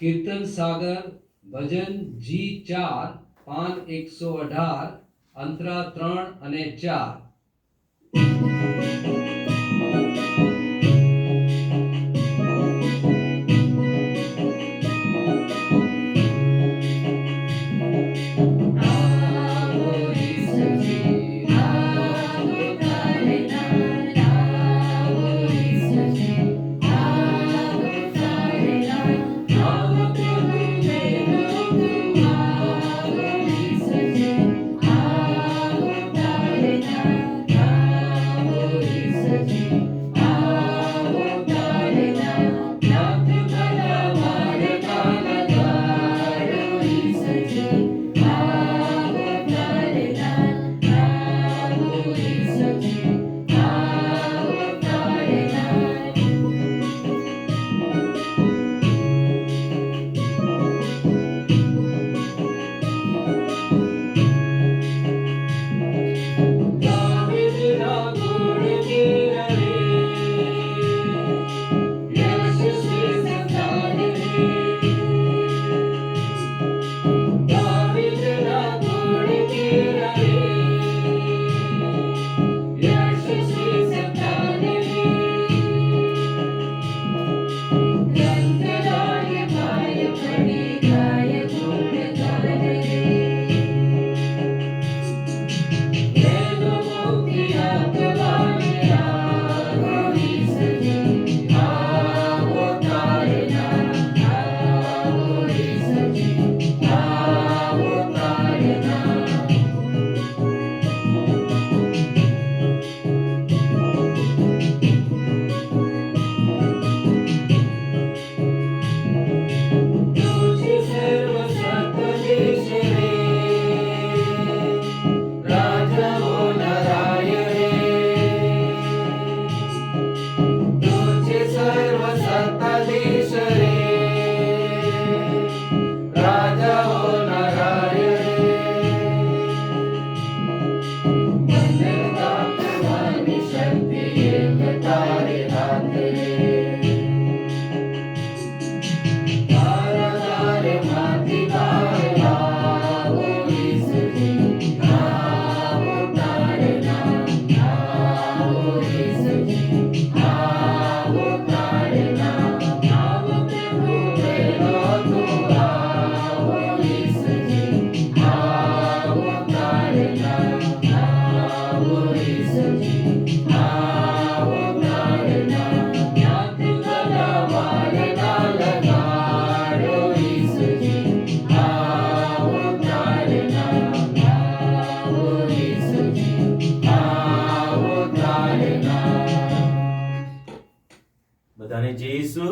कीर्तन सागर भजन G4 पान 118 अंतरा 3 અને 4। બધાને જય ઈસુ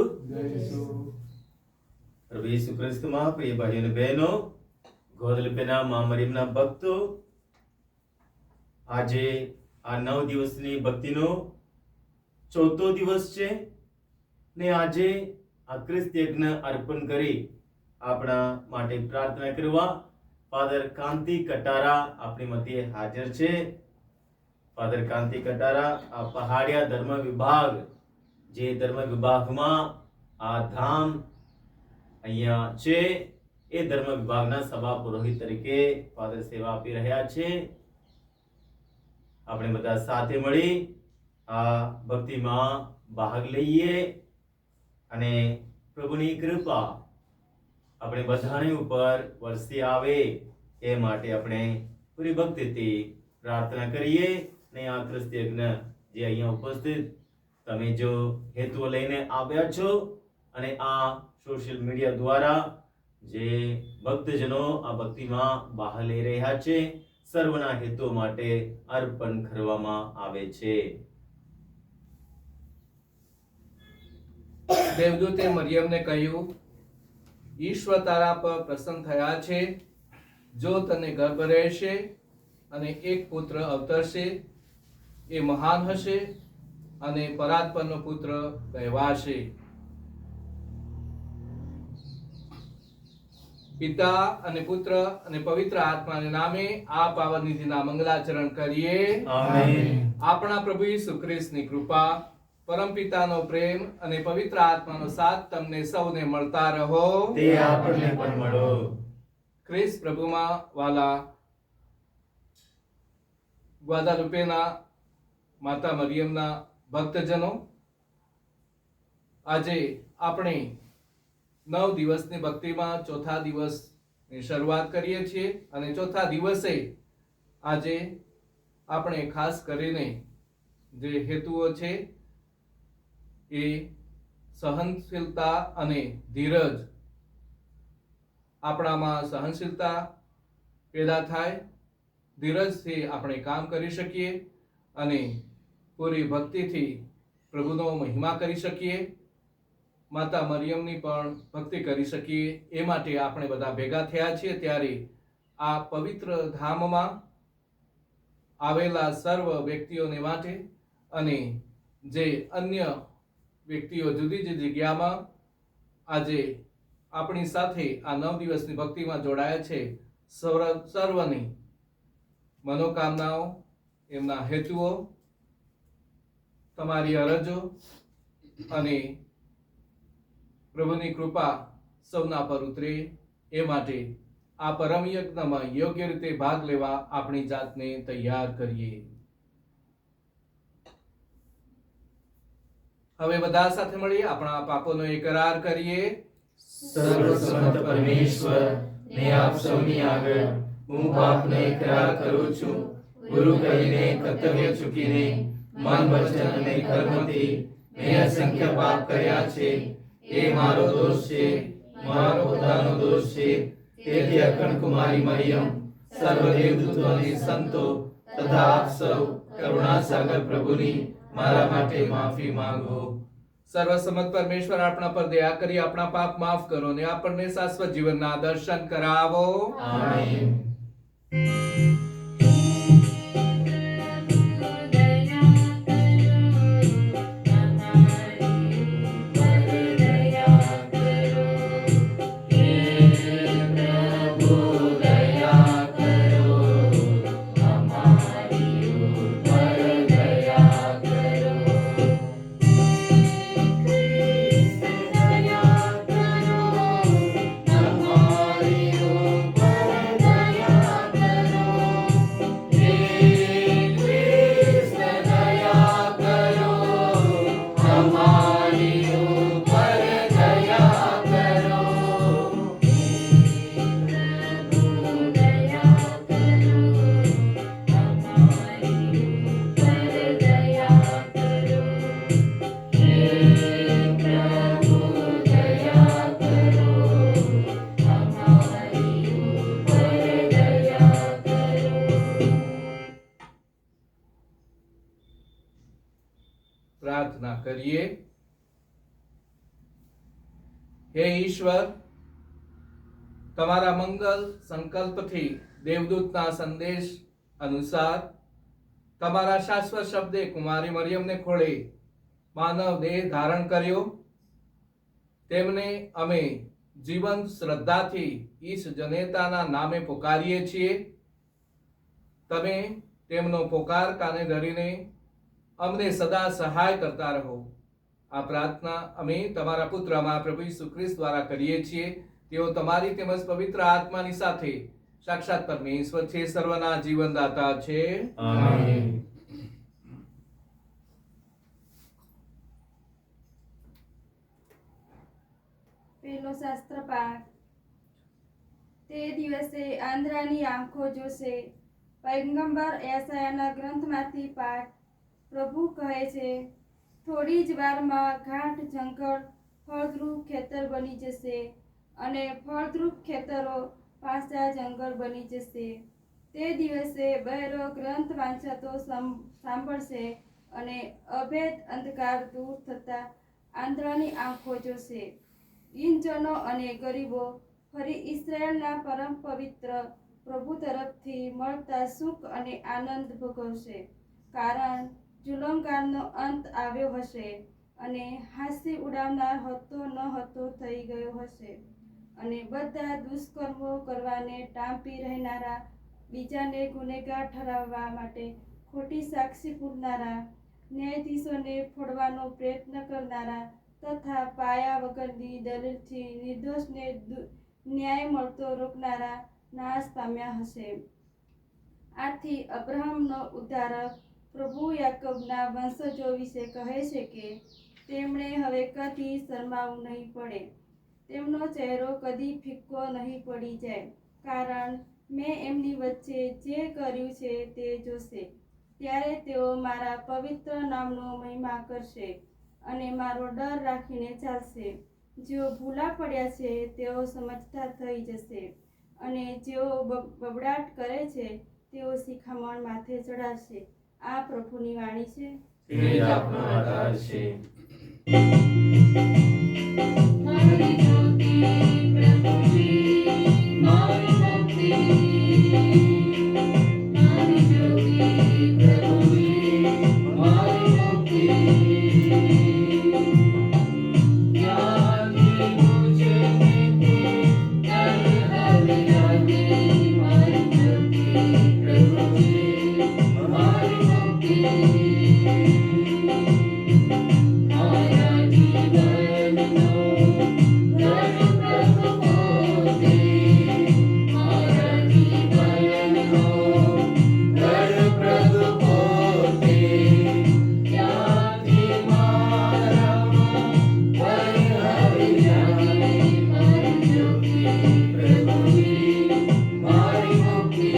પ્રભુ ઈસુ ખ્રિસ્તમાં પ્રિય ભાઈઓ અને બહેનો, ગોદલપેના મા મરિયમના ભક્તો, આજે આ 9 દિવસની ભક્તિનો ચોથો દિવસ છે ને આજે આ ખ્રિસ્ત યજ્ઞ અર્પણ કરી આપણા માટે પ્રાર્થના કરવા ફાધર કાંતિ કટારા આપણી મધ્યે હાજર છે। ફાધર કાંતિ કટારા આ પહાડિયા ધર્મ વિભાગ, જે ધર્મ વિભાગમાં આ ધામ અહીંયા છે, એ ધર્મ વિભાગના સભા પુરોહિત તરીકે ફાધર સેવા આપી રહ્યા છે। આપણે બધા સાથે મળી આ ભક્તિમાં ભાગ લઈએ અને પ્રભુની કૃપા આપણે બધાની ઉપર વરસી આવે એ માટે આપણે પૂરી ભક્તિથી પ્રાર્થના કરીએ। ને આ ખ્રિસ્ત યજ્ઞ જે અહીંયા ઉપસ્થિત તમે જો હેતુઓ લઈને આવ્યા છો અને આ સોશિયલ મીડિયા દ્વારા જે ભક્તજનો આ ભક્તિમાં ભાગ લઈ રહ્યા છે, સર્વના હેતુઓ માટે અર્પણ કરવામાં આવે છે। દેવદૂતે મરિયમને કહ્યું, ઈશ્વર તારા પર પ્રસન્ન થયા છે, જો તને ગર્ભ રહેશે અને એક પુત્ર અવતરશે, એ મહાન હશે અને પરાત્પરનો પુત્ર કહેવાશે। પિતા અને પુત્ર અને પવિત્ર આત્માના નામે આ પાવન નિધિના મંગલાચરણ કરીએ। આમેન। આપણા પ્રભુ ઈસુ ખ્રિસ્તની કૃપા, પરમપિતાનો પ્રેમ અને પવિત્ર આત્માનો સાથ તમને સૌને મળતા રહો. તે આપણને પણ મળો. ખ્રિસ્ત પ્રભુમાં વાલા ગ્વાદાલુપેના માતા મરિયમના ભક્તજનો, આજે આપણે 9 દિવસની ભક્તિમાં ચોથા દિવસની શરૂઆત કરીએ છીએ અને ચોથા દિવસે આજે આપણે ખાસ કરીને જે હેતુઓ છે એ સહનશીલતા અને ધીરજ, આપણામાં સહનશીલતા પેદા થાય, ધીરજથી આપણે કામ કરી શકીએ અને પૂરી ભક્તિથી પ્રભુનો મહિમા કરી શકીએ, માતા મરિયમની પણ ભક્તિ કરી શકીએ. એ માટે આપણે બધા ભેગા થયા છીએ. ત્યારે આ પવિત્ર ધામમાં આવેલા સર્વ વ્યક્તિઓને માટે અને જે અન્ય વ્યક્તિઓ જુદી જુદી જગ્યામાં આજે આપણી સાથે આ 9 દિવસની ભક્તિમાં જોડાયા છે, સર્વની મનોકામનાઓ, એમના હેતુઓ, તમારી અરજો અને પ્રભુની કૃપા સૌના પર ઉતરે એ માટે આ પરમ યજ્ઞમાં યોગ્ય રીતે ભાગ લેવા આપણી જાતને તૈયાર કરીએ. હવે બધા સાથે મળી આપણા પાપોનો એકરાર કરીએ. સર્વસમર્થ પરમેશ્વર ને આપ સૌની આગળ હું પાપનો એકરાર કરું છું. ગુરુ કહીને કર્તવ્ય ચૂકીને મન, વચન અને કર્મથી મેં અસંખ્ય પાપ કર્યા છે. એ મારો દોષ છે, મારો પોતાનો દોષ છે. તેથી અખંડ કુમારી મરિયમ, સર્વ દેવદૂતો અને સંતો તથા આપ સૌ કરુણાસાગર પ્રભુની મારા માટે માફી માંગો. સર્વસમત પરમેશ્વર આપણા પર દયા કરી આપણા પાપ માફ કરો ને આપણને શાશ્વત જીવનના દર્શન કરાવો. આમીન. પ્રાર્થના કરીએ. હે ઈશ્વર, તમારા મંગલ સંકલ્પથી દેવદૂતના સંદેશ અનુસાર તમારા શાશ્વત શબ્દે કુમારી મરિયમને ખોળે માનવ દેહ ધારણ કર્યો. તેમને અમે જીવંત શ્રદ્ધાથી ઈશ જનેતાના નામે પોકારીએ છીએ. તમે તેમનો પોકાર કાને ધરીને અમને સદા સહાય કરતા રહો. આ પ્રાર્થના અમે તમારા પુત્ર અમારા પ્રભુ ઈસુ ખ્રિસ્ત દ્વારા કરીએ છીએ. તેઓ તમારી તેમજ પવિત્ર આત્માની સાથે સાક્ષાત પરમેશ્વર છે, સર્વના જીવનદાતા છે. આમીન. પહેલો શાસ્ત્ર પાઠ. તે દિવસે આંધળાની આંખો જોશે. પૈગંબર યશાયાના ગ્રંથમાંથી પાઠ. પ્રભુ કહે છે, થોડી જ વારમાં ઘાટ જંગલ ફળદ્રુપ ખેતર બની જશે અને ફળદ્રુપ ખેતરો પાસા જંગલ બની જશે. તે દિવસે બહેરો ગ્રંથ વાંચતો સાંભળશે અને અભેદ અંધકાર દૂર થતા આંધળાની આંખો જોશે. દીનજનો અને ગરીબો ફરી ઇસ્રાયેલના પરમ પવિત્ર પ્રભુ તરફથી મળતા સુખ અને આનંદ ભોગવશે. કારણ જુલમગારનો અંત આવ્યો હશે અને હાસ્ય ઉડાવનાર હતો ન હતો થઈ ગયો હશે અને બધા દુષ્કર્મો કરવાને ટાંપી રહેનારા, બીજાને ગુનેગાર ઠરાવવા માટે ખોટી સાક્ષી પૂરનારા ન્યાયાધીશોને ફોડવાનો પ્રયત્ન કરનારા તથા પાયા વગરની દલીલથી નિર્દોષને ન્યાય મળતો રોકનારા નાશ પામ્યા હશે. આથી અબ્રાહમનો ઉદ્ધારક પ્રભુ યાકોબના વંશજો વિશે કહે છે કે તેમણે હવે કદી શરમાવું નહીં પડે. તેમનો ચહેરો કદી ફિક્કો નહીં પડી જાય, કારણ મેં એમની વચ્ચે જે કર્યું છે તે જોશે. ત્યારે તેઓ મારા પવિત્ર નામનો મહિમા કરશે અને મારો ડર રાખીને ચાલશે. જેઓ ભૂલા પડ્યા છે તેઓ સમજતા થઈ જશે, અને જેઓ બબડાટ કરે છે તેઓ શિખામણ માથે ચડાવશે. આ પ્રભુની વાણી છે. તે જ આપનો આધાર છે. મારી જ્યોતિ પ્રભુજી, મારી મુક્તિ. મારી જ્યોતિ પ્રભુજી, મારી મુક્તિ. ક્યાંથી પૂછે નીતિ, ડર હવે લાગે. મારી જ્યોતિ પ્રભુજી, મારી મુક્તિ. મારા જીવનનો ઘર પ્રભુ પોતે. મારા જીવનનો ઘર પ્રભુ પોતે. ક્યાંથી મારામાં ભય હવે લાગે. મારી જ્યોતિ પ્રભુજી, મારી મુક્તિ.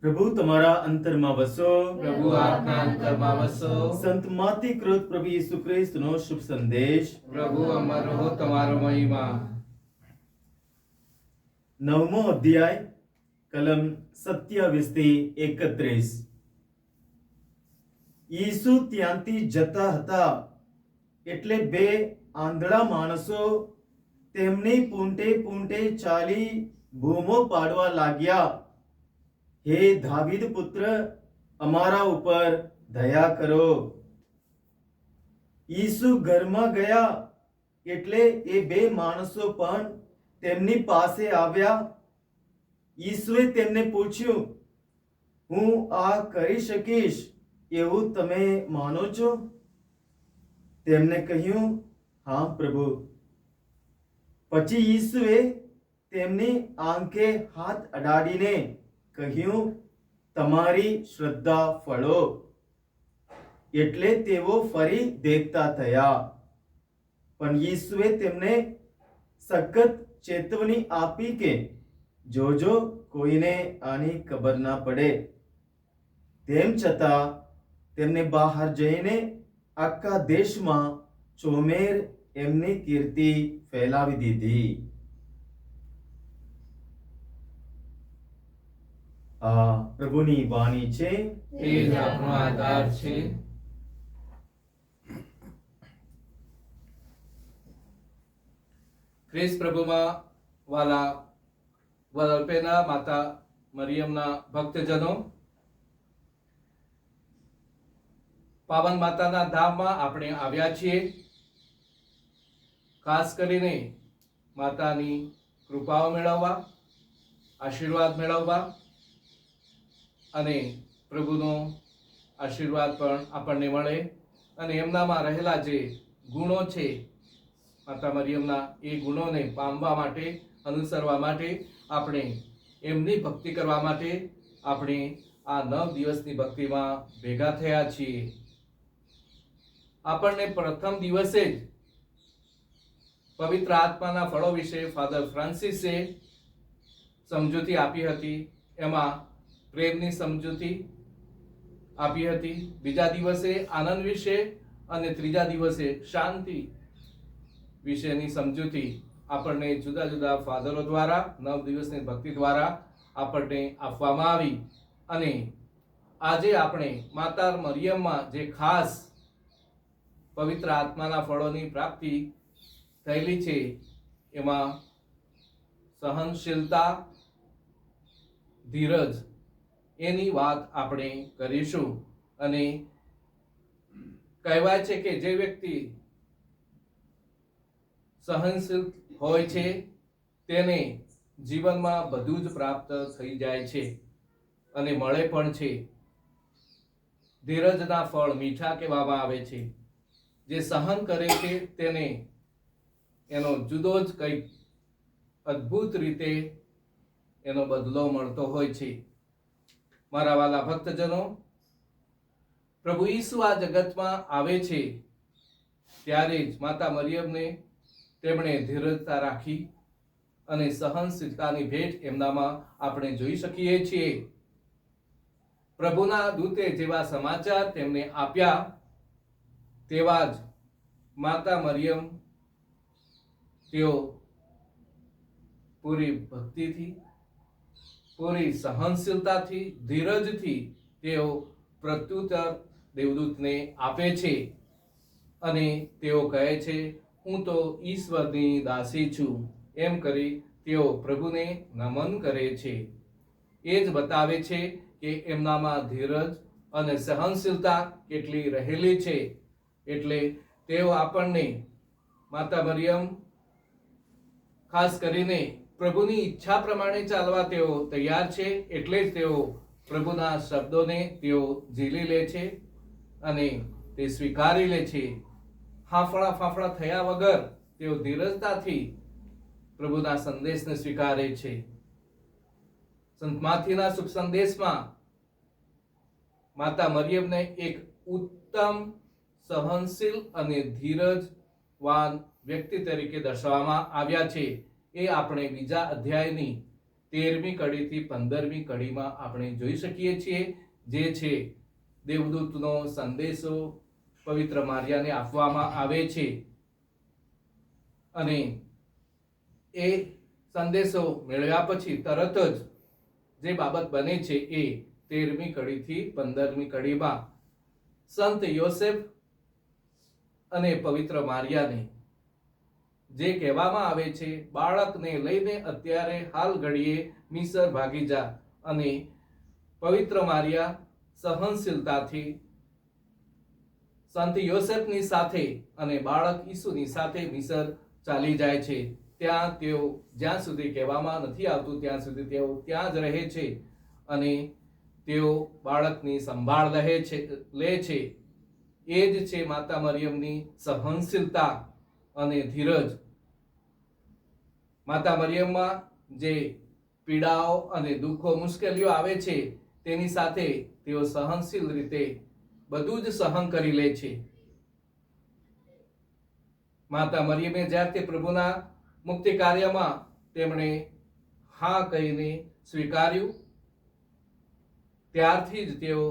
પ્રભુ તમારા અંતરમાં વસો. પ્રભુ આપના અંતરમાં વસો. સંતમાંથી કૃત પ્રભુ ઈસુ ખ્રિસ્તનો શુભ સંદેશ. પ્રભુ અમર રહો તમારો મહિમા. 9મો અધ્યાય કલમ 27 થી 31. ઈસુ ત્યાંથી જતા હતા એટલે બે આંધળા માણસો તેમની પૂંટે પૂંટે ચાલી બૂમો પાડવા લાગ્યા, હે દાવીદ પુત્ર, અમારા ઉપર દયા કરો. ઈસુ ઘરમાં ગયા એટલે એ બે માણસો પણ તેમની પાસે આવ્યા. ઈસુએ તેમને પૂછ્યું, હું આ કરી શકીશ એવું તમે માનો છો? તેમને કહ્યું, હા પ્રભુ. પછી ઈસુએ તેમની આંખે હાથ અડાડીને કહ્યું, તમારી શ્રદ્ધા ફળો. એટલે તેઓ ફરી દેખતા થયા. પણ ઈસુએ તેમને સખત ચેતવણી આપી કે જોજો કોઈને આની ખબર ના પડે. તેમ છતાં તેમને બહાર જઈને આખા દેશમાં ચોમેર એમની કીર્તિ ફેલાવી દીધી. આ પ્રભુની વાણી છે. એ જ આપણો આધાર છે. ખ્રિસ્ત પ્રભુમાં વાલા વલપેના માતા મરિયમના ભક્તજનો, પાવન માતાના ધામમાં આપણે આવ્યા છીએ. ખાસ કરીને માતાની કૃપાઓ મેળવવા, આશીર્વાદ મેળવવા અને પ્રભુનો આશીર્વાદ પણ આપણને મળે અને એમનામાં રહેલા જે ગુણો છે માતા મરિયમના, એ ગુણોને પામવા માટે, અનુસરવા માટે, આપણે એમની ભક્તિ કરવા માટે આપણે આ 9 દિવસની ભક્તિમાં ભેગા થયા છીએ. આપણને પ્રથમ દિવસે જ પવિત્ર આત્માના ફળો વિશે ફાધર ફ્રાન્સિસે સમજૂતી આપી હતી. એમાં પ્રેમની સમજૂતી આપી હતી. બીજા દિવસે આનંદ વિશે અને ત્રીજા દિવસે શાંતિ વિશેની સમજૂતી આપણને જુદા જુદા ફાધરો દ્વારા 9 દિવસની ભક્તિ દ્વારા આપણને આપવામાં આવી. અને આજે આપણે માતા મરિયમમાં જે ખાસ પવિત્ર આત્માના ફળોની પ્રાપ્તિ થયેલી છે એમાં સહનશીલતા, ધીરજ, એની વાત આપણે કરીશું. અને કહેવાય છે કે જે વ્યક્તિ સહનશીલ હોય છે તેને જીવનમાં બધું જ પ્રાપ્ત થઈ જાય છે અને મળે પણ છે. ધીરજના ફળ મીઠા કહેવામાં આવે છે. જે સહન કરે છે તેને એનો જુદો જ કંઈક અદ્ભુત રીતે એનો બદલો મળતો હોય છે. મારા વાલા ભક્તજનો, પ્રભુ ઈસુ આ જગતમાં આવે છે ત્યારે જ માતા મરિયમને તેમણે ધીરજતા રાખી અને સહનશીલતાની ભેટ એમનામાં આપણે જોઈ શકીએ છીએ. પ્રભુના દૂતે જેવા સમાચાર તેમને આપ્યા તેવા જ માતા મરિયમ, તેઓ પૂરી ભક્તિથી, પૂરી સહનશીલતાથી, ધીરજથી તેઓ પ્રત્યુત્તર દેવદૂતને આપે છે અને તેઓ કહે છે, હું તો ઈશ્વરની દાસી છું. એમ કરી તેઓ પ્રભુને નમન કરે છે. એ જ બતાવે છે કે એમનામાં ધીરજ અને સહનશીલતા કેટલી રહેલી છે. એટલે તેઓ આપણને માતા મરિયમ ખાસ કરીને પ્રભુની ઈચ્છા પ્રમાણે ચાલવા તેઓ તૈયાર છે. એટલે જ તેઓ પ્રભુના શબ્દોને તેઓ ઝીલી લે છે અને તે સ્વીકારી લે છે. હાંફળા ફાંફળા થયા વગર તેઓ ધીરજતાથી પ્રભુના સંદેશને સ્વીકારે છે. સંત માથીના શુભ સંદેશમાં માતા મરિયમને એક ઉત્તમ, સહનશીલ અને ધીરજવાન વ્યક્તિ તરીકે દર્શાવવામાં આવ્યા છે. એ આપણે બીજા અધ્યાયની 13મી કડીથી 15મી કડીમાં આપણે જોઈ શકીએ છીએ, જે છે દેવદૂતનો સંદેશો પવિત્ર મારિયાને આપવામાં આવે છે અને એ સંદેશો મેળવ્યા પછી તરત જ જે બાબત બને છે એ 13મી કડીથી 15મી કડીમાં સંત યોસેફ અને પવિત્ર મારિયાને જે કહેવામાં આવે છે, બાળકને લઈને અત્યારે હાલ ઘડીએ મિસર ભાગી જા. અને પવિત્ર મારિયા સહનશીલતાથી સંત યોસેફની સાથે અને બાળક ઈસુની સાથે મિસર ચાલી જાય છે. ત્યાં તેઓ જ્યાં સુધી કહેવામાં નથી આવતું ત્યાં સુધી તેઓ ત્યાં જ રહે છે અને તેઓ બાળકની સંભાળ લે છે. એ જ છે માતા મરિયમની સહનશીલતા અને ધીરજ. માતા મરિયમમાં જે પીડાઓ અને દુઃખો મુશ્કેલીઓ આવે છે તેની સાથે તેઓ સહનશીલ રીતે બધું જ સહન કરી લે છે. માતા મરિયમે જ્યારે તે પ્રભુના મુક્તિ કાર્યમાં તેમણે હા કહીને સ્વીકાર્યું, ત્યારથી જ તેઓ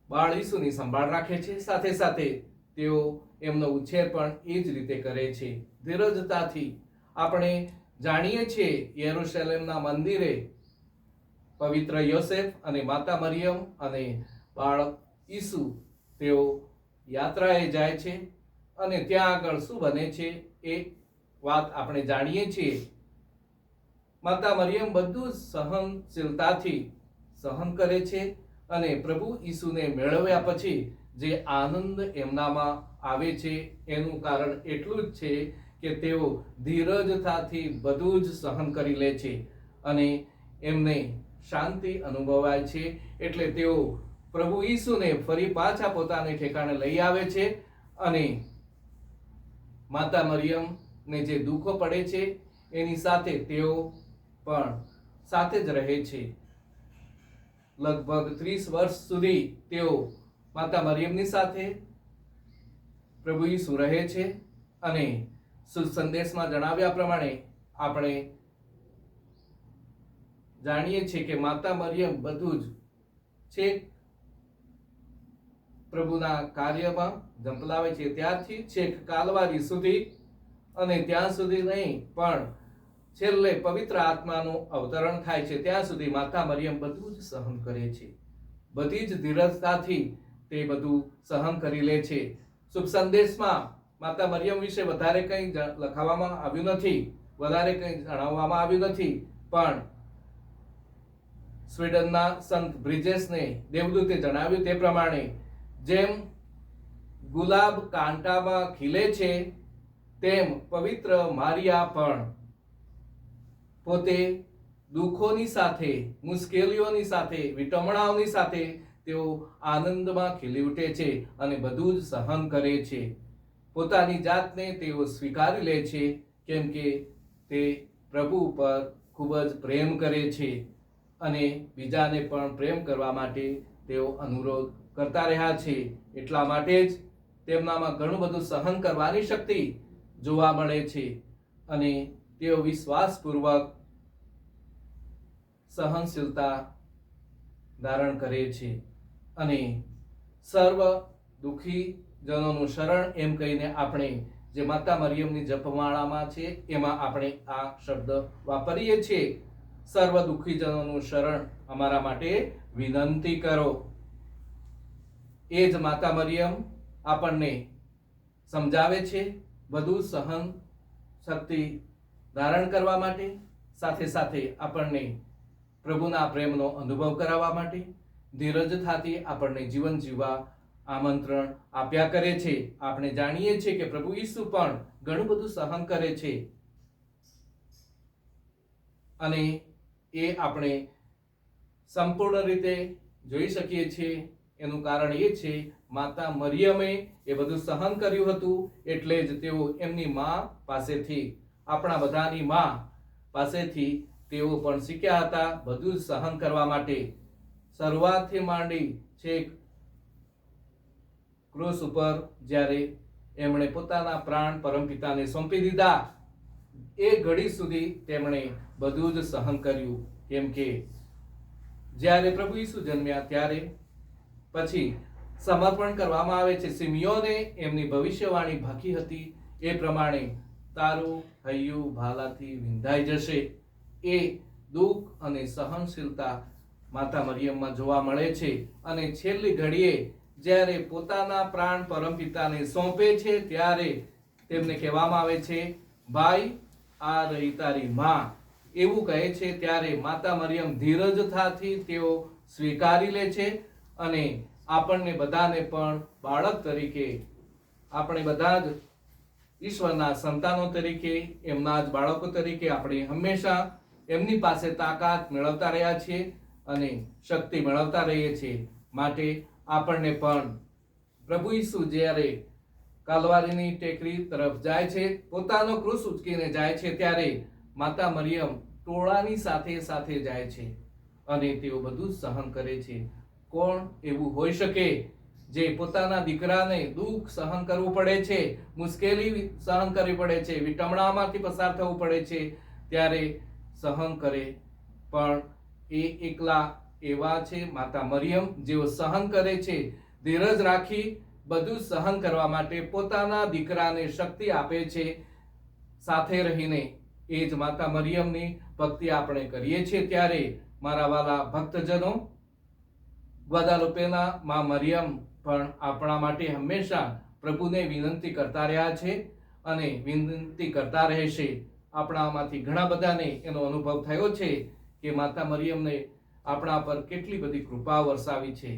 બાળ ઈસુની સંભાળ રાખે છે. સાથે સાથે તેઓ એમનો ઉછેર પણ એ જ રીતે કરે છે, ધીરજતાથી. આપણે જાણીએ છીએ યરુશલેમના મંદિરે પવિત્ર યોસેફ અને માતા મરિયમ અને બાળક ઈસુ તેઓ યાત્રાએ જાય છે અને ત્યાં આગળ શું બને છે એ વાત આપણે જાણીએ છીએ. માતા મરિયમ બધું સહનશીલતાથી સહન કરે છે અને પ્રભુ ઈસુને મેળવ્યા પછી જે આનંદ એમનામાં આવે છે એનું કારણ એટલું જ છે કે તેઓ ધીરજતાથી બધું જ સહન કરી લે છે અને એમને શાંતિ અનુભવાય છે. એટલે તેઓ પ્રભુ ઈસુને ફરી પાછા પોતાને ઠેકાણે લઈ આવે છે અને માતા મરિયમને જે દુઃખો પડે છે એની સાથે તેઓ પણ સાથે જ રહે છે. લગભગ 30 વર્ષ સુધી તેઓ માતા મરિયમની સાથે પ્રભુ ઈસુ રહે છે અને સંદેશમાં જણાવ્યા પ્રમાણે આપણે જાણીએ છીએ કે માતા મરિયમ બધું જ છેક પ્રભુના કાર્યમાં ઝંપલાવે છે ત્યારથી છેક કાલવારી સુધી, અને ત્યાં સુધી નહીં પણ છેલ્લે પવિત્ર આત્માનું અવતરણ થાય છે ત્યાં સુધી માતા મરિયમ બધું જ સહન કરે છે. બધી જ ધીરજતાથી તે બધું સહન કરી લે છે. શુભ સંદેશમાં માતા મરિયમ વિશે વધારે કંઈ લખાવવામાં આવ્યું નથી, વધારે કંઈ જણાવવામાં આવ્યું નથી, પણ સ્વીડનના સંત બ્રિજેસને દેવદૂતે જણાવ્યું તે પ્રમાણે જેમ ગુલાબ કાંટામાં ખીલે છે તેમ પવિત્ર મારિયા પણ પોતે દુઃખોની સાથે, મુશ્કેલીઓની સાથે, વિટમણાઓની સાથે તેઓ આનંદમાં ખીલી ઉઠે છે અને બધું જ સહન કરે છે. પોતાની જાતને તેઓ સ્વીકારી લે છે કેમ કે તે પ્રભુ ઉપર ખૂબ જ પ્રેમ કરે છે અને બીજાને પણ પ્રેમ કરવા માટે તેઓ અનુરોધ કરતા રહ્યા છે. એટલા માટે જ તેમનામાં ઘણું બધું સહન કરવાની શક્તિ જોવા મળે છે અને તેઓ વિશ્વાસપૂર્વક સહનશીલતા ધારણ કરે છે અને સર્વ દુઃખી જનોનું શરણ એમ કહીને આપણે જે માતા મરિયમની જપમાળામાં છે એમાં આપણે આ શબ્દ વાપરીએ છીએ, સર્વ દુઃખી જનોનું શરણ અમારા માટે વિનંતી કરો. એ જ માતા મરિયમ આપણને સમજાવે છે બધું સહન શક્તિ ધારણ કરવા માટે, સાથે સાથે આપણને પ્રભુના પ્રેમનો અનુભવ કરાવવા માટે, ધીરજતાથી આપણને જીવન જીવવા આમંત્રણ આપ્યા કરે છે. આપણે જાણીએ છીએ કે પ્રભુ ઈસુ પણ ઘણું બધું સહન કરે છે અને એ આપણે સંપૂર્ણ રીતે જોઈ શકીએ છીએ. એનું કારણ એ છે માતા મરિયમે એ બધું સહન કર્યું હતું, એટલે જ તેઓ એમની માં પાસેથી, આપણા બધાની માં પાસેથી તેઓ પણ શીખ્યા હતા બધું જ સહન કરવા માટે. શરૂઆતથી માંડી છેક ક્રૂસ ઉપર જ્યારે એમણે પોતાના પ્રાણ પરમપિતાને સોંપી દીધા, એ ઘડી સુધી તેમણે બધું જ સહન કર્યું. કેમ કે જ્યારે પ્રભુ ઈસુ જન્મ્યા ત્યારે પછી સમર્પણ કરવામાં આવે છે. સિમિયોને એમની ભવિષ્યવાણી ભાકી હતી એ પ્રમાણે તારું હૈયું ભાલાથી વિંધાઈ જશે. એ દુઃખ અને સહનશીલતા માતા મરિયમમાં જોવા મળે છે. અને છેલ્લી ઘડીએ જ્યારે પોતાના પ્રાણ પરમપિતાને સોંપે છે ત્યારે તેમને કહેવામાં આવે છે, ભાઈ આ રહી તારી માં. એવું કહે છે ત્યારે માતા મરિયમ ધીરજતાથી તેઓ સ્વીકારી લે છે. અને આપણને બધાને પણ બાળક તરીકે, આપણે બધા જ ઈશ્વરના સંતાનો તરીકે, એમના જ બાળકો તરીકે આપણે હંમેશા એમની પાસે તાકાત મેળવતા રહ્યા છીએ અને શક્તિ મેળવતા રહીએ છીએ. માટે આપણને પણ પ્રભુ ઈસુ જ્યારે કાલવારીની ટેકરી તરફ જાય છે, પોતાનો ક્રૂસ ઉચકીને જાય છે, ત્યારે માતા મરિયમ ટોળાની સાથે સાથે જાય છે અને તેઓ બધું સહન કરે છે. કોણ એવું હોઈ શકે જે પોતાના દીકરાને દુઃખ સહન કરવું પડે છે, મુશ્કેલી સહન કરવી પડે છે, વિટમણામાંથી પસાર થવું પડે છે, ત્યારે સહન કરે? પણ એ એકલા એવા છે માતા મરિયમ જેઓ સહન કરે છે, ધીરજ રાખી બધું સહન કરવા માટે પોતાના દીકરાને શક્તિ આપે છે સાથે રહીને. એ જ માતા મરિયમની ભક્તિ આપણે કરીએ છીએ. ત્યારે મારા વાલા ભક્તજનો, ગ્વાદાલુપેના માં મરિયમ પણ આપણા માટે હંમેશા પ્રભુને વિનંતી કરતા રહ્યા છે અને વિનંતી કરતા રહેશે. આપણામાંથી ઘણા બધાને એનો અનુભવ થયો છે કે માતા મરિયમને આપણા પર કેટલી બધી કૃપા વરસાવી છે,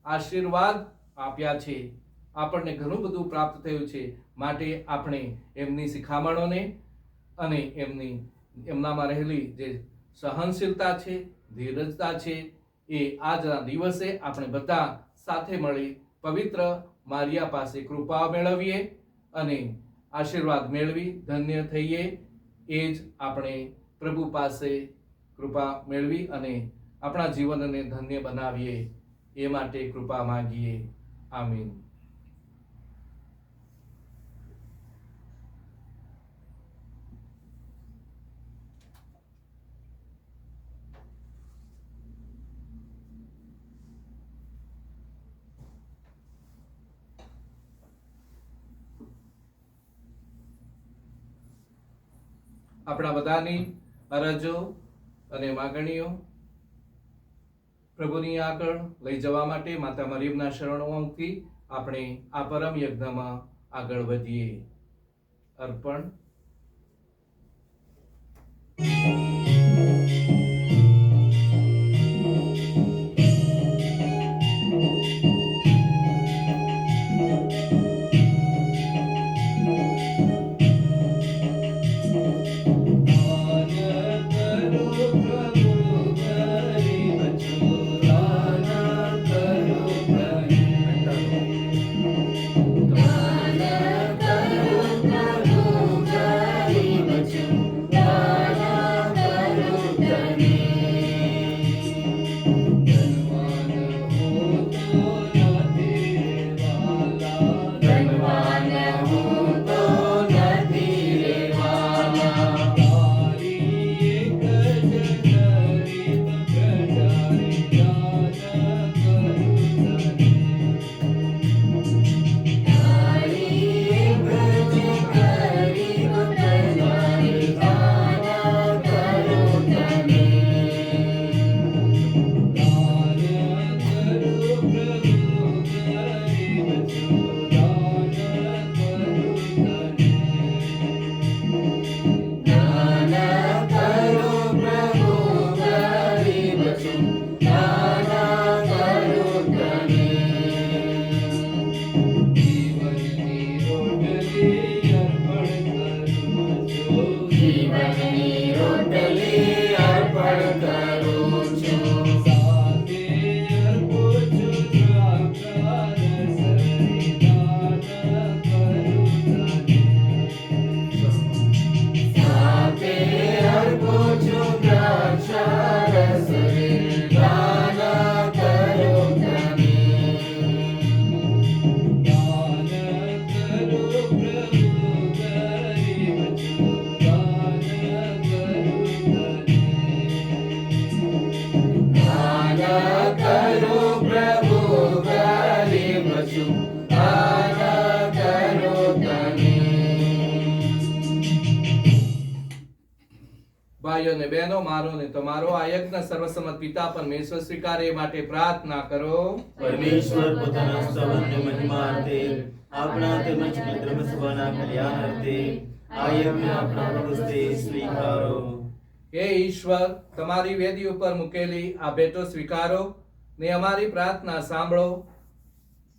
આશીર્વાદ આપ્યા છે, આપણને ઘણું બધું પ્રાપ્ત થયું છે. માટે આપણે એમની શિખામણોને અને એમનામાં રહેલી જે સહનશીલતા છે, ધીરજતા છે, એ આજના દિવસે આપણે બધા સાથે મળી પવિત્ર મારિયા પાસે કૃપા મેળવીએ અને આશીર્વાદ મેળવી ધન્ય થઈએ. એ જ આપણે પ્રભુ પાસે કૃપા મેળવી અને આપણા જીવનને ધન્ય બનાવીએ એ માટે કૃપા માંગીએ. આમીન. આપણા બધાની અરજો અને માગણીઓ પ્રભુની આગળ લઈ જવા માટે માતા મરિયમના શરણોથી આપણે આ પરમ યજ્ઞમાં આગળ વધીએ. અર્પણ. ભાઈઓ અને બહેનો, મારો ને તમારો આ યજ્ઞ સર્વસંમત પિતા પરમેશ્વર સ્વીકારે એ માટે પ્રાર્થના કરો. પરમેશ્વર પોતાના સ્તવનને મહિમા અર્થે આપણા તેમજ ધર્મ સભાના કલ્યાણ અર્થે આ યજ્ઞ આપણા હસ્તે સ્વીકારો. હે ઈશ્વર, તમારી વેદી ઉપર મૂકેલી આ ભેટો સ્વીકારો ને અમારી પ્રાર્થના સાંભળો.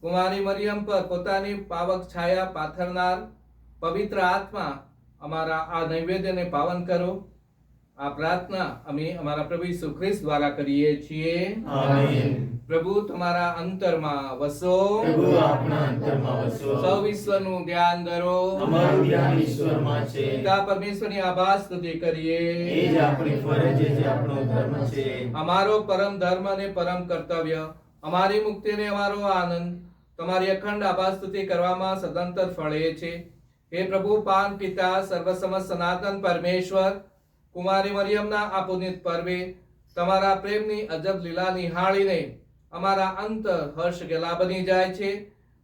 કુમારી મરિયમ પર પોતાની પાવક છાયા પાથરનાર પવિત્ર આત્મા અમારા આ નૈવેદ્યને પાવન કરો. આ પ્રાર્થના અમે અમારા પ્રભુ ઈસુ ખ્રિસ્ત દ્વારા કરીએ છીએ. આમેન. પ્રભુ તમારા અંતરમાં વસો. પ્રભુ આપણા અંતરમાં વસો. સૌ ઈશ્વરનું ધ્યાન ધરો. અમારું ધ્યાન ઈશ્વરમાં છે. પિતા પરમેશ્વરની આભાર સ્તુતિ કરીએ. એ જ આપણી ફરજ છે, જે આપણો ધર્મ છે. અમારો પરમ ધર્મ અને પરમ કર્તવ્ય, અમારી મુક્તિ અને અમારો આનંદ તમારી અખંડ આભાર સ્તુતિ કરવામાં સદંતર ફળે છે. હે પ્રભુ પાન પિતા સર્વસમસ્ત સનાતન પરમેશ્વર, કુમારી મરિયમના આ પુનિત પર્વે તમારા પ્રેમની અજબ લીલા નિહાળીને અમારા અંતર હર્ષ ગેલા બની જાય છે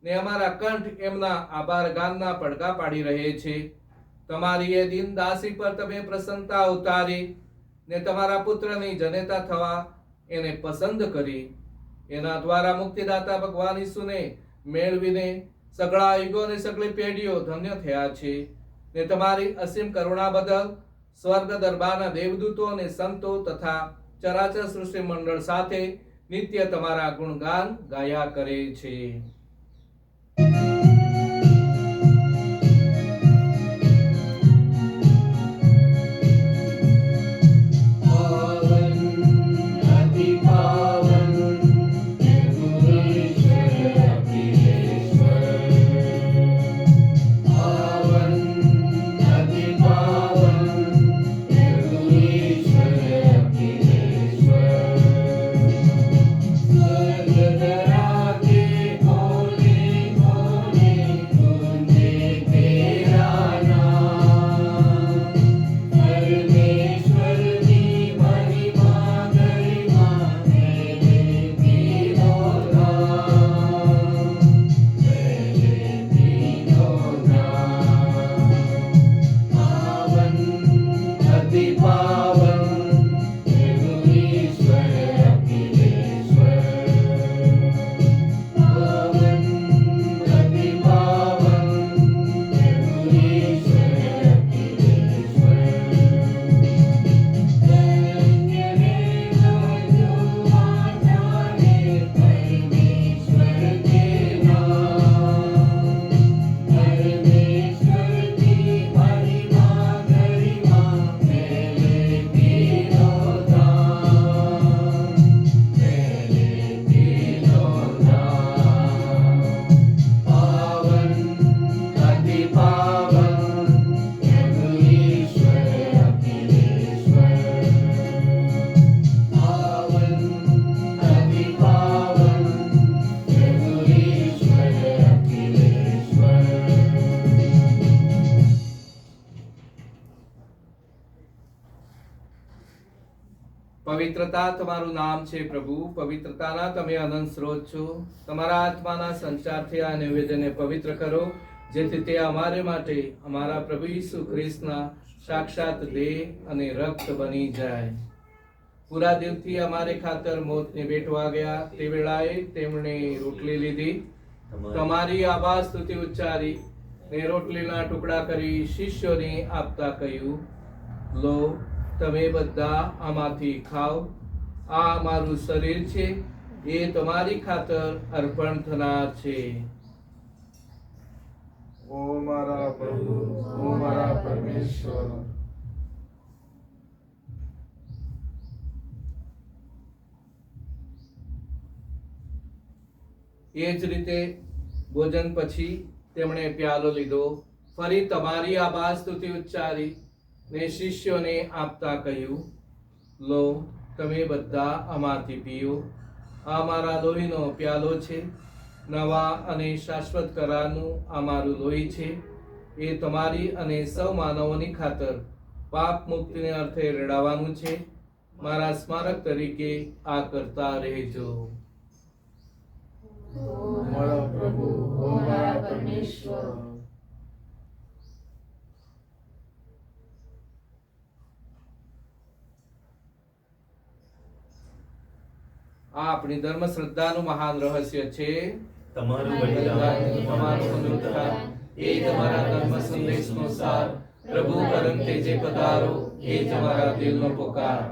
ને અમારા કંઠ એમના આભાર ગાનના પડઘા પાડી રહે છે. તમારી એ દીન દાસી પર તમે પ્રસન્નતા ઉતારી ને તમારા પુત્રની જનેતા થવા એને પસંદ કરી. એના દ્વારા મુક્તિદાતા ભગવાન ઈસુને મેળવીને સગળા યુગો ને સગળી પેઢીઓ ધન્ય થયા છે ને તમારી અસીમ કરુણા બદલ સ્વર્ગ દરબારના દેવદૂતો અને સંતો તથા ચરાચર સૃષ્ટિ મંડળ સાથે નિત્ય તમારા ગુણગાન ગાયા કરે છે. પવિત્રતા તમારું નામ છે પ્રભુ. પવિત્રતાના તમે અનંત સ્ત્રોત છો. તમારા આત્માના સંચારથી આ નિવેદનને પવિત્ર કરો, જેથી તે અમારે માટે અમારા પ્રભુ ઈસુ ખ્રિસ્તના સાક્ષાત દેહ અને રક્ત બની જાય. પૂરા દિલથી અમારે ખાતર મોતને ભેટવા ગયા તે વેળાએ તેમણે રોટલી લીધી, તમારી આભાર સ્તુતિ ઉચ્ચારી ને રોટલીના ટુકડા કરી શિષ્યોને આપતા કહ્યું, લો, તમે બધા આમાંથી ખાઓ. આ મારું શરીર છે, એ તમારી ખાતર અર્પણ થનાર છે. ઓ મારા પ્રભુ, ઓ મારા પરમેશ્વર. એ જ રીતે ભોજન પછી તેમણે પ્યાલો લીધો, ફરી તમારી આભાર સ્તુતિ ઉચ્ચારી ને શિષ્યોને આપતા કહ્યું, લો, તમે બધા આમાંથી પીઓ. આ મારા લોહીનો પ્યાલો છે, નવા અને શાશ્વત કરારનું આ મારું લોહી છે. એ તમારી અને સૌ માનવોની ખાતર પાપ મુક્તિને અર્થે રેડાવાનું છે. મારા સ્મારક તરીકે આ કરતા રહેજો. ઓ મારા પ્રભુ, ઓ મારા પરમેશ્વર. આ આપણી ધર્મ શ્રદ્ધાનું મહાન રહસ્ય છે. તમારું બલિદાન, તમારું પુનરુત્થાન એ જ અમારા ધર્મ સંદેશનો સાર. પ્રભુ પરમ તેજે પધારો એ જ અમારા દિલનો પુકાર.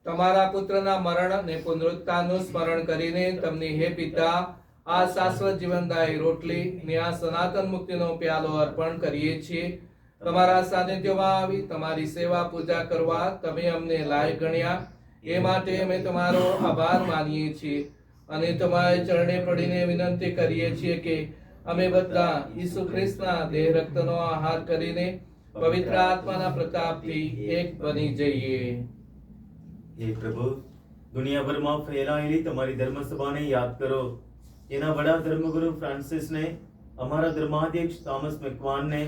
તમારા પુત્રના મરણ અને પુનરુત્થાનનું સ્મરણ કરીને તમને હે પિતા આ શાશ્વત જીવનદાયી રોટલી ને આ સનાતન મુક્તિનો પ્યાલો અર્પણ કરીએ છીએ. તમારા સાનિધ્યમાં આવી તમારી સેવા પૂજા કરવા તમે અમને લાયક ગણ્યા. એ માટે અમે તમારો આભાર માનીએ છીએ અને તમારા ચરણે પડીને વિનંતી કરીએ છીએ કે અમે બધા ઈસુ ખ્રિસ્તના દેહ રક્તનો આહાર કરીને પવિત્ર આત્માના પ્રતાપથી એક બની જઈએ. હે પ્રભુ, દુનિયાભરમાં ફેલાયેલી તમારી ધર્મસભાને યાદ કરો. એના વડા ધર્મગુરુ ફ્રાન્સિસને, અમારા ધર્માધ્યક્ષ થોમસ મેકવાનને,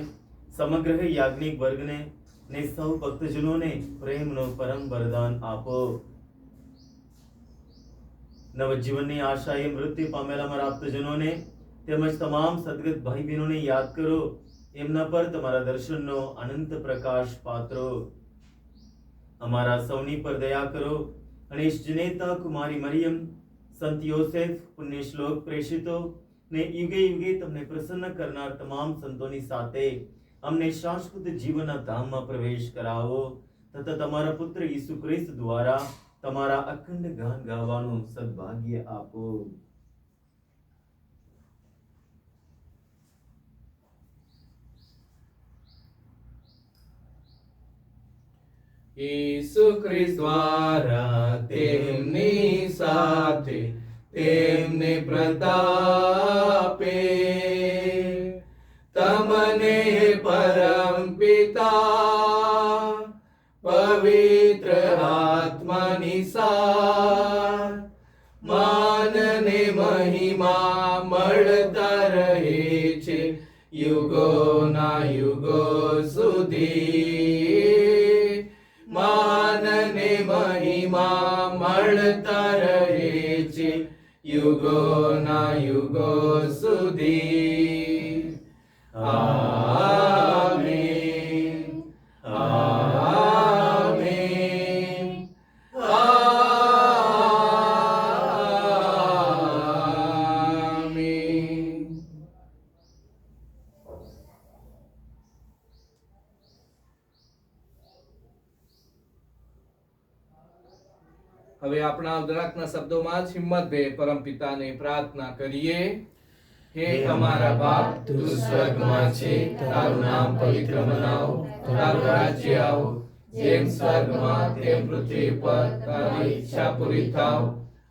સમગ્ર યાજ્ઞિક વર્ગને ને સૌ ભક્તજનોને પ્રેમનો પરમ વરદાન આપો. નવજીવનની આશાએ મૃત્યુ પામેલા અમારા આપ્તજનોને તેમજ તમામ સદગત ભાઈ બહેનોને યાદ કરો. એમના પર તમારા દર્શનનો અનંત પ્રકાશ પાત્રો. અમારા સૌની પર દયા કરો અને ઇષ્ટનેતા કુમારી મરિયમ, સંત યોસેફ, પુણ્ય શ્લોક પ્રેષિતો ને યુગે યુગે તમને પ્રસન્ન કરનાર તમામ સંતોની સાથે અમને શાશ્વત જીવનના ધામમાં પ્રવેશ કરાવો તથા તમારા પુત્ર ઈસુ ખ્રિસ્ત દ્વારા તમારા અખંડ ગાન ગાવાનું સદભાગ્ય આપો. ઈસુ ખ્રિસ્ત દ્વારા તેમની સાથે તેમને પ્રતાપે તમને પરમ પિતા પવિત્ર આત્માની સાથ માન ને મહિમા મળતા રહે છે યુગોના યુગો સુધી. માન ને મહિમા મળતા રહે છે યુગોના યુગો સુધી. આમેન. આમેન. આમેન. હવે આપણા ઉદ્રાકના શબ્દોમાં જ હિંમતભેર પરમપિતાને પ્રાર્થના કરીએ. હે અમારા બાપ, તું સ્વર્ગમાં છે, તારું નામ પવિત્ર મનાવો, તારું રાજ્ય આવો, જેમ સ્વર્ગમાં તેમ પૃથ્વી પર તારી ઈચ્છા પૂરી થાવ.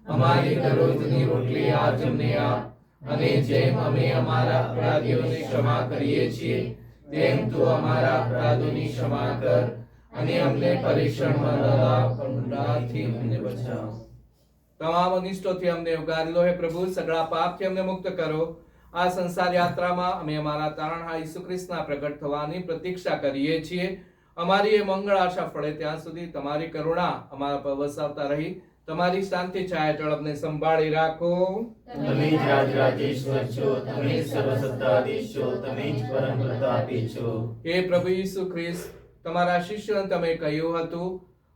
અમારી દરરોજની રોટલી આજ અમને આપ, અને જેમ અમે અમારા અપરાધીઓને ક્ષમા કરીએ છીએ તેમ તું અમારા અપરાધોની ક્ષમા કર, અને અમને પરીક્ષણમાં ન લાવ, પણ ઉંડાથી અમને બચાવ. તમામ અનિષ્ટોથી અમને ઉગારી લો હે પ્રભુ, સગળા પાપથી અમને મુક્ત કરો. આ સંસાર યાત્રામાં અમે અમારા તારણહાર ઈસુ ખ્રિસ્તના પ્રગટ થવાની પ્રતીક્ષા કરીએ છીએ. અમારી એ મંગળ આશા ફળે ત્યાં સુધી તમારી કરુણા અમારા પર વસાવતા રહી તમારી શાંતિ છાયા ઝડપને સંભાળી રાખો. તમે જ રાજરાજેશ્વર છો, તમે જ સર્વસત્તાધીશ છો, તમે જ પરમ પ્રતાપી છો. હે પ્રભુ ઈસુ ખ્રિસ્ત, તમારા શિષ્યોને તમે કહ્યું હતું,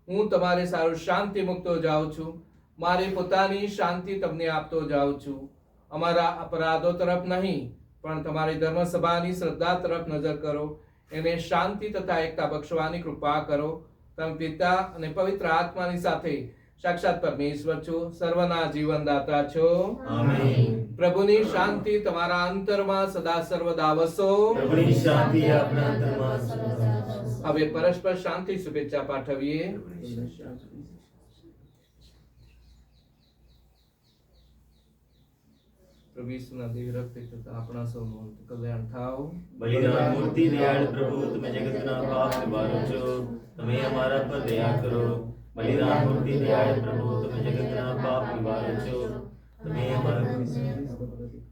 હું તમારે સારું શાંતિ મૂકતો જાઉં છું, મારી પોતાની શાંતિ તમને આપતો જાઉં છું. અમારા અપરાધો તરફ નહીં, પણ તમારી ધર્મસભાની શ્રદ્ધા તરફ નજર કરો. એને શાંતિ તથા એકતા બક્ષવાની કૃપા કરો. તમે પિતા અને પવિત્ર આત્માની સાથે સાક્ષાત પરમેશ્વર છો, સર્વના જીવનદાતા છો. આમેન. પ્રભુની શાંતિ તમારા અંતરમાં સદા સર્વદા વસો. પ્રભુની શાંતિ આપણા અંતરમાં સદા વસે. હવે પરસ્પર શાંતિ શુભેચ્છા પાઠવીએ. પ્રભુ ઈસુના દિવ્ય રક્તે થતા આપણા સૌનું કલ્યાણ થાવ. બલિદાન મૂર્તિ દયાળ પ્રભુ, તમે જગતના પાપ નિવારો છો, તમે અમારા પર દયા કરો. બલિદાન મૂર્તિ દયાળ પ્રભુ, તમે જગતના પાપ નિવારો છો, તમે અમારા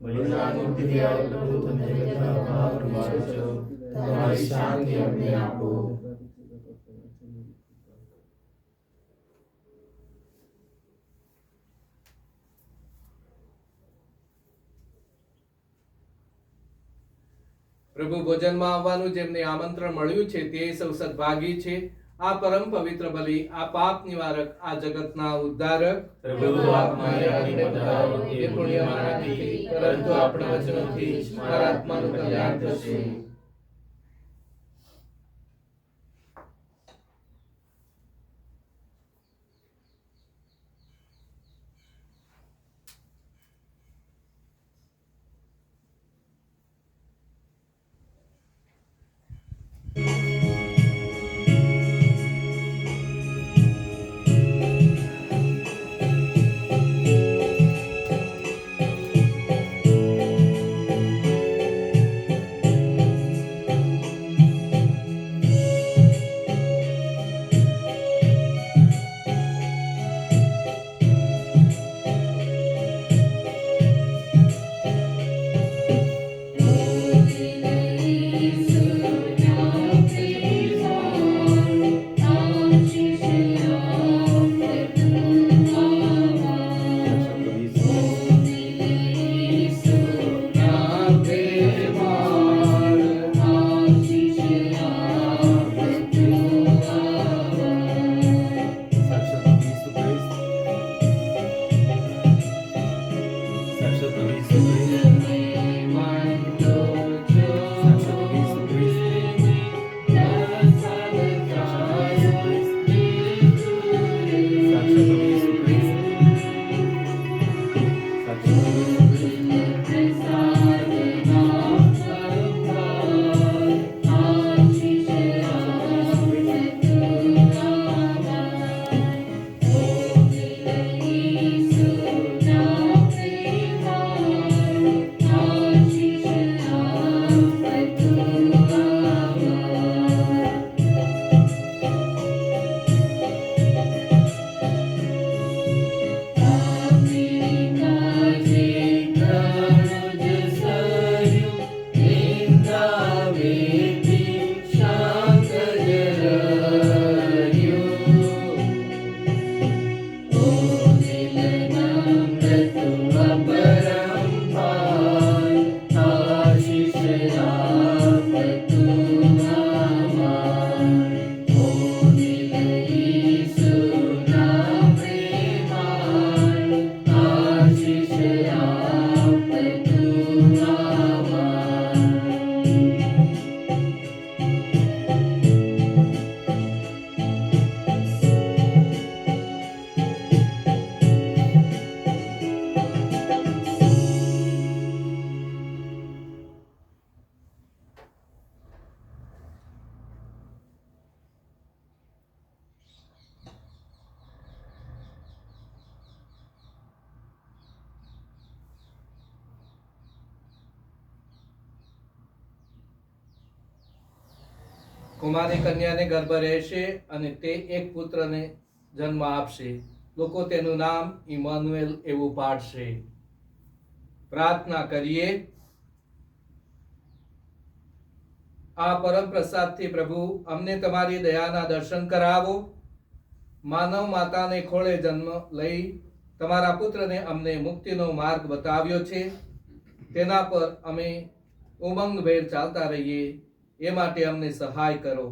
બલિદાન મૂર્તિ દયાળ પ્રભુ, તમે જગતના પાપ નિવારો છો, તમારી શાંતિ અમને આપો. પ્રભુ ભોજનમાં આવવાનું જેમને આમંત્રણ મળ્યું છે તે સૌ સદભાગી છે. આ પરમ પવિત્ર બલિ, આ પાપ નિવારક, આ જગતના ઉદ્ધારક, પ્રભુ આપ મારી આજ્ઞા પધારો એ પુણ્ય મારા નથી, પરંતુ આપણા વચનોથી જ મારા આત્માનું કલ્યાણ થશે. કુમારી કન્યાને ગર્ભ રહેશે અને તે એક પુત્રને જન્મ આપશે. લોકો તેનું નામ ઇમાનુએલ એવું પાડશે. પ્રાર્થના કરીએ. આ પરમ પ્રસાદથી પ્રભુ અમને તમારી દયાના દર્શન કરાવો. માનવ માતાને ખોળે જન્મ લઈ તમારા પુત્રને અમને મુક્તિનો માર્ગ બતાવ્યો છે. તેના પર અમે ઉમંગભેર ચાલતા રહીએ એ માટે અમને સહાય કરો.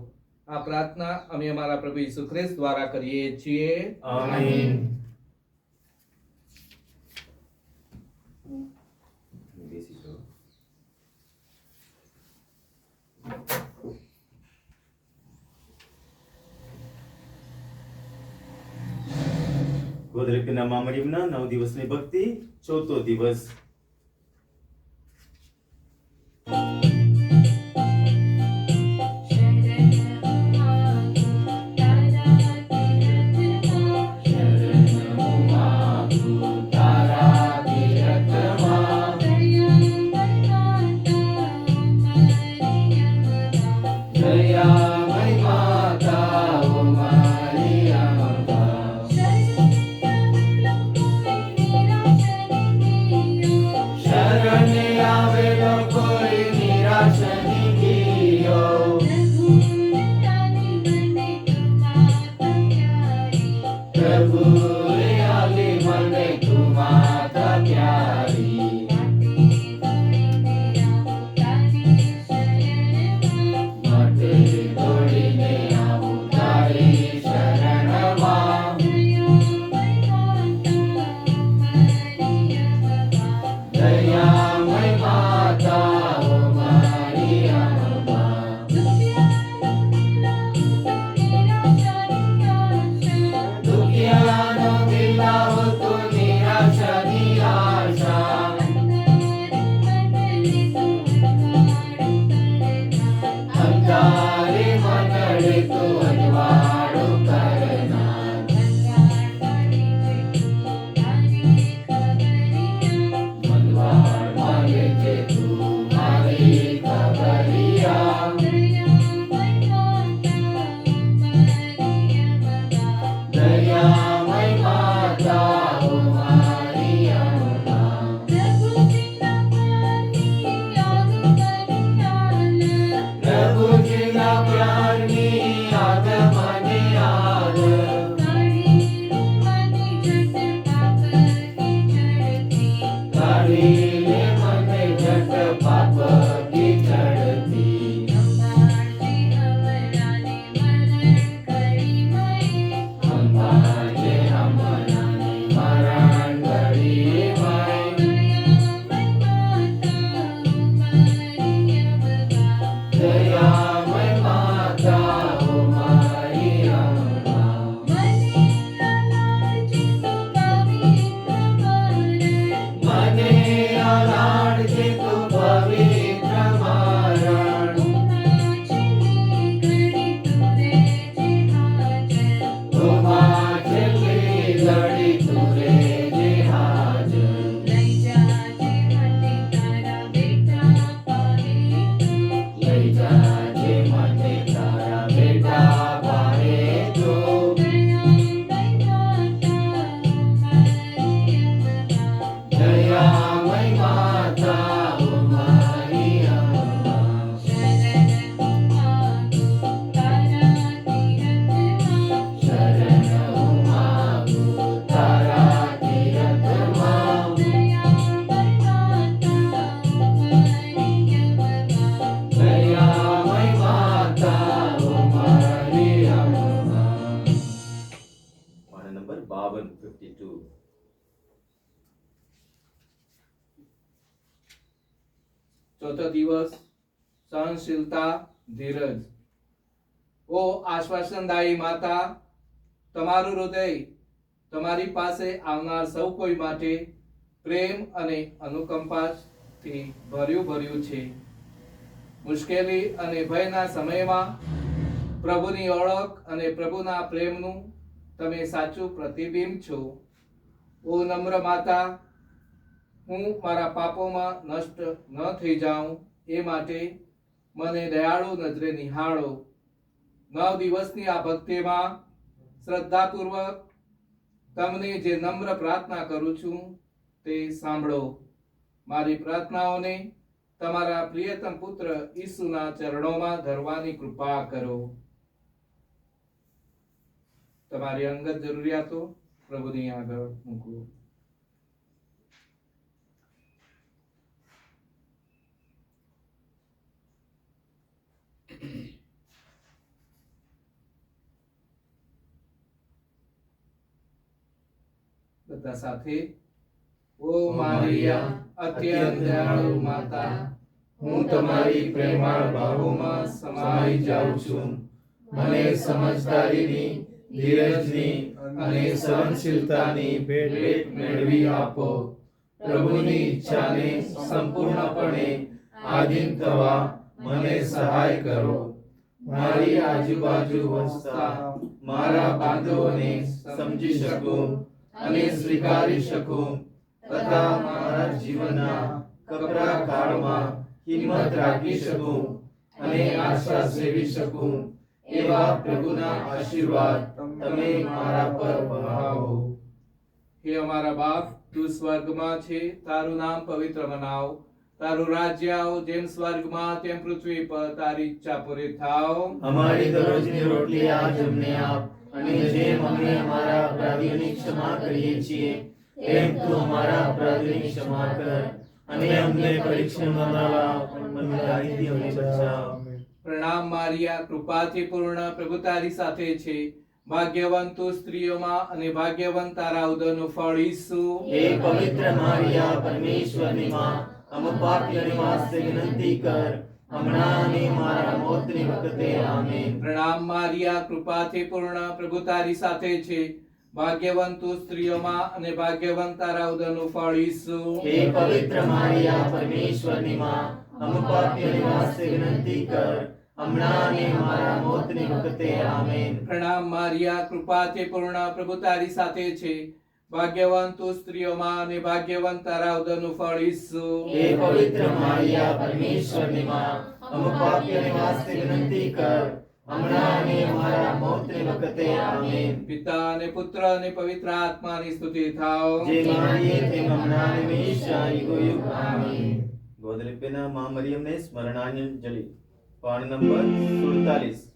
આ પ્રાર્થના અમે અમારા પ્રભુ ઈસુ ખ્રિસ્ત દ્વારા કરીએ છીએ. આમીન. ગોદરેકના મામડીમના 9 દિવસની ભક્તિ, 4થો દિવસ. તારે દયામય માતા ઓ મારી અમ્મા. પ્રભુજીના પ્યારની યાદ મને યાદ. કાઢી લે મને જટ પાપ કીચડથી. અંબાજે હમણાંની મરણ ઘડી દયામય માતા ઓ મારી અમ્મા. મને અલાડજે તું પવિત્ર મારણ. તુમા છેલ્લી ઘડી તું રહેજે હાજર. લઈ જાજે મને તારા બેટા પાસે તો. દયામય માતા ઓ મારી અમ્મા. શરણ હું માગું તારા તીરથમાં. દયામય માતા ઓ મારી અમ્મા. પાના નંબર 5252. ચોથો દિવસ સહનશીલતા ધીરજ. ઓ આશ્વાસનદાયી માતા, તમારું હૃદય તમારી પાસે આવનાર સૌ કોઈ માટે પ્રેમ અને અનુકંપાથી ભર્યું છે. મુશ્કેલી અને ભયના સમયમાં પ્રભુની ઓળખ અને પ્રભુના પ્રેમનું તમે સાચું પ્રતિબિંબ છો. ઓ નમ્ર માતા, હું મારા પાપોમાં નષ્ટ ન થઈ જાઉં એ માટે મને દયાળુ નજરે નિહાળો. 9 દિવસની આ ભક્તિમાં શ્રદ્ધાપૂર્વક તમને જે નમ્ર પ્રાર્થના કરું છું તે સાંભળો. મારી પ્રાર્થનાઓને તમારા પ્રિયતમ પુત્ર ઈસુના ચરણોમાં ધરવાની કૃપા કરો. તમારી અંગત જરૂરિયાતો પ્રભુની આગળ મૂકો. બધા સાથે. ઓ મારિયા, અત્યંત દયાળુ માતા, હું તમારી પ્રેમાળ બાહોમાં સમાઈ જાઉં છું. મને સમજદારીની, ધીરજની અને સહનશીલતાની ભેટ મેળવી આપો. પ્રભુની ઈચ્છાને સંપૂર્ણપણે આધીન થવા મને સહાય કરો. મારી આજુબાજુ વસતા મારા બાંધવોને સમજી શકું અને સ્વીકારી શકું તથા મારા જીવનના કપરા કાળમાં હિંમત રાખી શકું અને આશા સેવી શકું એવા પ્રભુના આશીર્વાદ તમે મારા પર વહાવો. હે અમારા બાપ, તું સ્વર્ગમાં છે, તારું નામ પવિત્ર મનાવ. તારું રાજ્ય આવો, જેમ સ્વર્ગમાં તેમ પૃથ્વી પર તારી ઈચ્છા પૂરી થાવ. અમારી દરરોજની રોટલી આજ અમને આપ, અને જેમ અમે અમારા અપરાધીઓની ક્ષમા કરીએ છીએ તેમ તું અમારા અપરાધીઓની ક્ષમા કર, અને અમને પરીક્ષણમાં ન લાવ, પણ બુરાઈથી અમને બચાવ. પ્રણામ મારિયા, કૃપાથી પૂર્ણ, પ્રભુ તારી સાથે છે. ભાગ્યવાન તું સ્ત્રીઓમાં અને ભાગ્યવાન તારા ઉદરનું ફળ ઈસુ. હે પવિત્ર મારિયા, પરમેશ્વરની માં, અમ પાપીઓની વાસ્તે વિનંતી કર, હમણાં અને મારા મોતની વખતે. આમેન. પ્રણામ મારિયા, કૃપાથી પૂર્ણ, પ્રભુ તારી સાથે છે. ભાગ્યવાન તું સ્ત્રીઓમાં અને ભાગ્યવાન તારા ઉદરનું ફળ ઈસુ. હે પવિત્ર મારિયા, પરમેશ્વરની માં, અમ પાપીઓની વાસ્તે વિનંતી કર, હમણાં અને મારા મોતની વખતે. આમેન. પ્રણામ મારિયા, કૃપાથી પૂર્ણ, પ્રભુ તારી સાથે છે. ભાગ્યવાન તું સ્ત્રીઓમાં અને ભાગ્યવાન તારા ઉદરનું ફળ ઈસુ. હે પવિત્ર મારિયા, પરમેશ્વરની માં, અમ પાપીઓની વાસ્તે વિનંતી કર, હમણાં અને અમારા મોતની વખતે આમીન. પિતા અને પુત્ર અને પવિત્ર આત્માની સ્તુતિ થાઓ. જે માનીએ તેમ હમણાં અને હંમેશા યુગોયુગ આમીન. ગોદલિપેના મા મરિયમને સ્મરણાંજલિ પાઠ નંબર 47.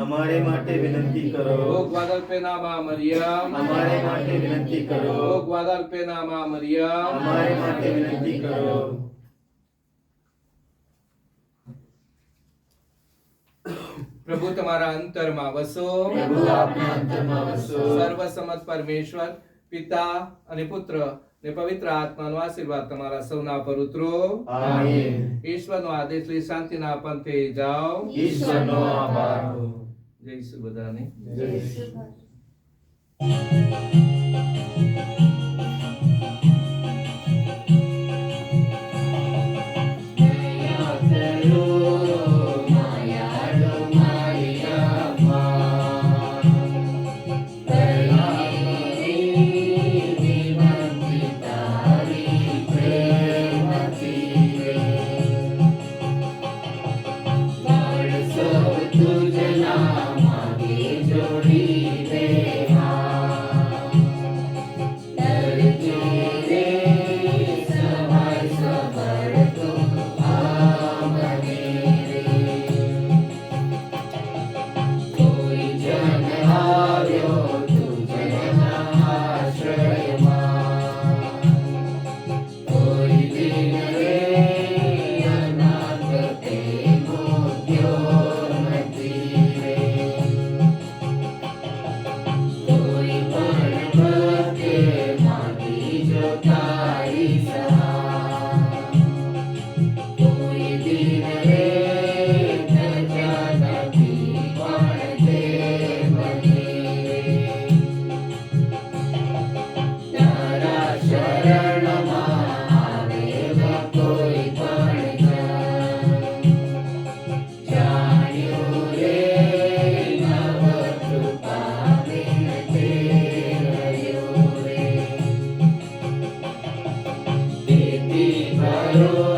અમારે માટે વિનંતી કરો. ઓ ગ્વાદાલ્પેના માં મરિયમ, અમારે માટે વિનંતી કરો. ઓ ગ્વાદાલ્પેના માં મરિયમ, અમારે માટે વિનંતી કરો. પ્રભુ તમારા અંતરમાં વસો. પ્રભુ આપના અંતરમાં વસો. સર્વસમત પરમેશ્વર પિતા અને પુત્ર ને પવિત્ર આત્માનો આશીર્વાદ તમારા સૌના પર ઉતરો. આમીન. ઈશ્વરનો આદેશ લઈ શાંતિના પંથે જાઓ. ઈશ્વરનો આભાર. જય ઈસુ બધાને. જય શ્રી કરો